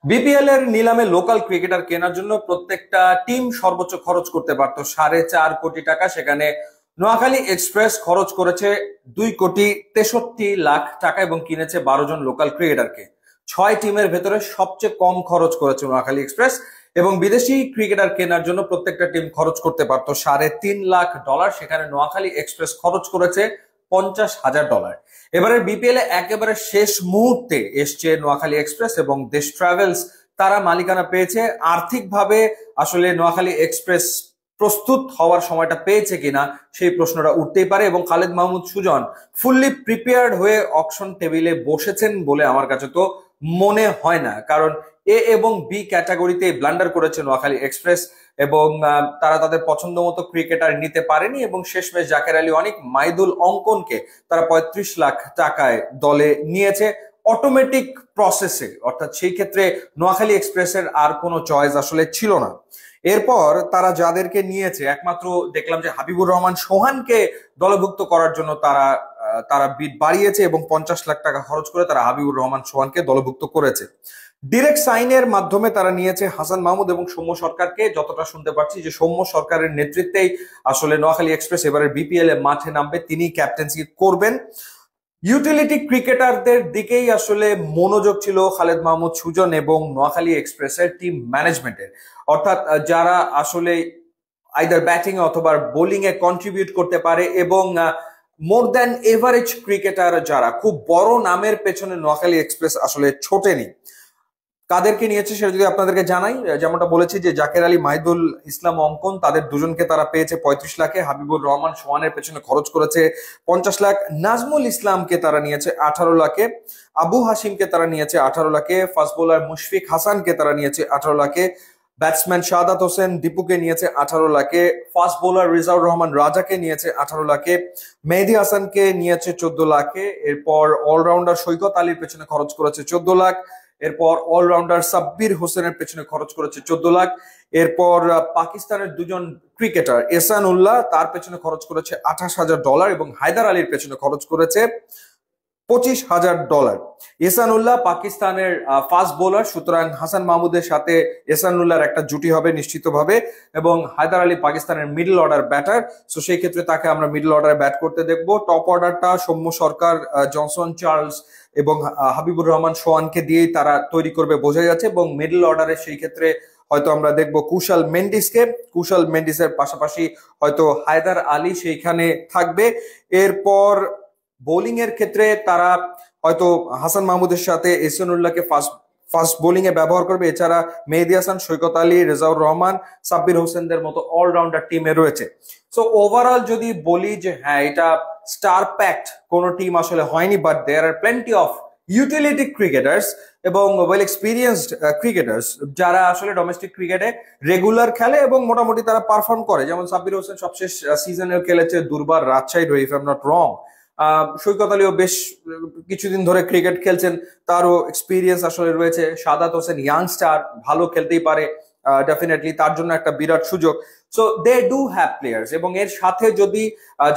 BPL এর নিলামে local cricketer কেনার জন্য প্রত্যেকটা টিম সর্বোচ্চ খরচ করতে পারতো 4.5 কোটি টাকা। সেখানে নোয়াখালী এক্সপ্রেস খরচ করেছে 2,63,00,000 টাকা এবং কিনেছে 12 জন লোকাল ক্রিকেটারকে। 6 টিমের ভেতরে সবচেয়ে কম খরচ করেছে নোয়াখালী এক্সপ্রেস এবং বিদেশি ক্রিকেটার কেনার জন্য প্রত্যেকটা টিম খরচ করতে পারতো $3.5 লাখ। সেখানে নোয়াখালী এক্সপ্রেস খরচ করেছে $50,000। এবারে বিপিএল এ একেবারে শেষ মুহূর্তে এসছে নোয়াখালী এক্সপ্রেস এবং দেশ ট্রাভেলস, তারা মালিকানা পেয়েছে। আর্থিকভাবে আসলে নোয়াখালী এক্সপ্রেস প্রস্তুত হওয়ার সময়টা পেয়েছে কিনা সেই প্রশ্নটা উঠতেই পারে এবং খালেদ মাহমুদ সুজন ফুললি প্রিপেয়ার্ড হয়ে অকশন টেবিলে বসেছেন বলে আমার কাছে তো মনে হয় না। কারণ এ এবং বি ক্যাটাগরিতে ব্লান্ডার করেছে নোয়াখালী এক্সপ্রেস এবং তারা তাদের পছন্দ মতো ক্রিকেটার নিতে পারেনি এবং শেষমেশ জাকের আলী অনেক, মাইদুল অঙ্কনকে তারা 35 লাখ টাকায় দলে নিয়েছে অটোমেটিক প্রসেসে। অর্থাৎ সেই ক্ষেত্রে নোয়াখালী এক্সপ্রেসের আর কোনো চয়েস আসলে ছিল না। এরপর তারা যাদেরকে নিয়েছে, একমাত্র দেখলাম যে হাবিবুর রহমান সোহানকে দলভুক্ত করার জন্য তারা তারা বিড বাড়িয়েছে এবং 50 লাখ টাকা খরচ করে তারা হাবিবুর রহমান সোহানকে দলভুক্ত করেছে। ডিরেক্ট সাইনের মাধ্যমে তারা নিয়েছে হাসান মাহমুদ এবং সৌম্য সরকারকে। যতটা শুনতে পাচ্ছি যে সৌম্য সরকারের নেতৃত্বেই আসলে নোয়াখালী এক্সপ্রেস এবারে বিপিএল এ মাঠে নামবে, তিনি ক্যাপ্টেন্সি করবেন। ইউটিলিটি ক্রিকেটারদের দিকেই আসলে মনোযোগ ছিল খালেদ মাহমুদ সুজন এবং নোয়াখালী এক্সপ্রেসের টিম ম্যানেজমেন্টের। অর্থাৎ যারা আসলে আইদার ব্যাটিং অথবা বোলিং এ কন্ট্রিবিউট করতে পারে এবং মোর দ্যান এভারেজ ক্রিকেটার যারা, খুব বড় নামের পেছনে নোয়াখালী এক্সপ্রেস আসলে ছোটেনি। কাদেরকে নিয়েছে সেটা যদি আপনাদেরকে জানাই, যেমনটা বলেছি যে জাকের আলী, মাহিদুল ইসলাম অঙ্কন, তাদের দুজনকে তারা পেয়েছে 35 লাখে। হাবিবুর রহমান সোহানের পেছনে খরচ করেছে 50 লাখ। নাজমুল ইসলামকে তারা নিয়েছে 18 লাখে। আবু হাসিমকে তারা নিয়েছে 18 লাখে। ফাস্ট বোলার মুশফিক হাসানকে তারা নিয়েছে 18 লাখে। ব্যাটসম্যান শাহাদাত হোসেন দীপুকে নিয়েছে 18 লাখে। ফাস্ট বোলার রিজাউর রহমান রাজাকে নিয়েছে 18 লাখে। মেহেদী হাসানকে নিয়েছে 14 লাখে। এরপর অলরাউন্ডার সৈকত আলীর পেছনে খরচ করেছে 14 লাখ। এরপর অলরাউন্ডার সাব্বির হোসেনের পেছনে খরচ করেছে 14 লাখ। এরপর পাকিস্তানের দুজন ক্রিকেটার এহসান উল্লাহ, তার পেছনে খরচ করেছে $28,000 এবং হায়দার আলীর পেছনে খরচ করেছে $25,000। এহসান উল্লাহ পাকিস্তানের ফাস্ট বোলার, সুতরাং হাসান মাহমুদের সাথে এহসান উল্লাহর একটা জুটি হবে নিশ্চিতভাবে। এবং হায়দার আলী পাকিস্তানের মিডল অর্ডার ব্যাটার, সো সেই ক্ষেত্রে তাকে আমরা মিডল অর্ডারে ব্যাট করতে দেখবো। টপ অর্ডারটা সৌম্য সরকার, জনসন চার্লস এবং হাবিবুর রহমান সোহানকে দিয়েই তারা তৈরি করবে বোঝা যাচ্ছে। এবং মিডল অর্ডারে সেই ক্ষেত্রে হয়তো আমরা দেখবো কুশাল মেন্ডিসকে। কুশাল মেন্ডিসের পাশাপাশি হয়তো হায়দার আলী সেইখানে থাকবে। এরপর বোলিং এর ক্ষেত্রে তারা হয়তো হাসান মাহমুদের সাথে এহসানুল্লাহকে ফাস্ট বোলিং এ ব্যবহার করবে। এছাড়া মেহেদী হাসান, সৈকত আলী, রেজাউর রহমান, সাব্বির হোসেনদের মতো অলরাউন্ডার টিমে রয়েছে। সো ওভারঅল যদি বলি যে হ্যাঁ, এটা স্টার প্যাকড কোন টিম আসলে হয়নি, but there are plenty of utility cricketers এবং ওয়েল এক্সপিরিয়েন্সড ক্রিকেটার্স যারা আসলে ডোমেস্টিক ক্রিকেটে রেগুলার খেলে এবং মোটামুটি তারা পারফর্ম করে। যেমন সাব্বির হোসেন সবশেষ সিজনে খেলেছে দুর্বার রাজশাহীর হয়ে, if I am not wrong. Saikat আলীও বেশ কিছুদিন ধরে ক্রিকেট খেলছেন, তারও এক্সপিরিয়েন্স আসলে রয়েছে। শাহাদাত হোসেন ইয়াংস্টার, ভালো খেলতেই পারে, ডেফিনেটলি তার জন্য একটা বিরাট সুযোগ। So they do have players এবং এর সাথে যদি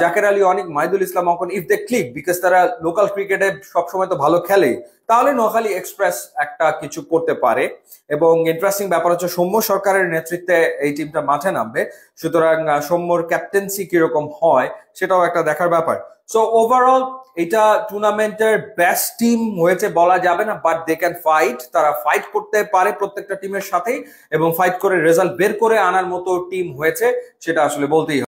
জাকের আলী, অনেক, মাহিদুল ইসলাম অঙ্কন, ইফ দে ক্লিক, বিকজ তারা লোকাল ক্রিকেটে সবসময় তো ভালো খেলে, তাহলে নোয়াখালী এক্সপ্রেস একটা কিছু করতে পারে। এবং ইন্টারেস্টিং ব্যাপার হচ্ছে সৌম্য সরকারের নেতৃত্বে এই টিমটা মাঠে নামবে, সুতরাং সৌম্যর ক্যাপ্টেন্সি কিরকম হয় সেটাও একটা দেখার ব্যাপার। সো ওভারঅল এটা টুর্নামেন্টের বেস্ট টিম হয়েছে বলা যাবে না, বাট দে ক্যান ফাইট। তারা ফাইট করতে পারে প্রত্যেকটা টিমের সাথেই এবং ফাইট করে রেজাল্ট বের করে আনার মতো টিম হয়েছে, সেটা আসলে বলতেই হবে।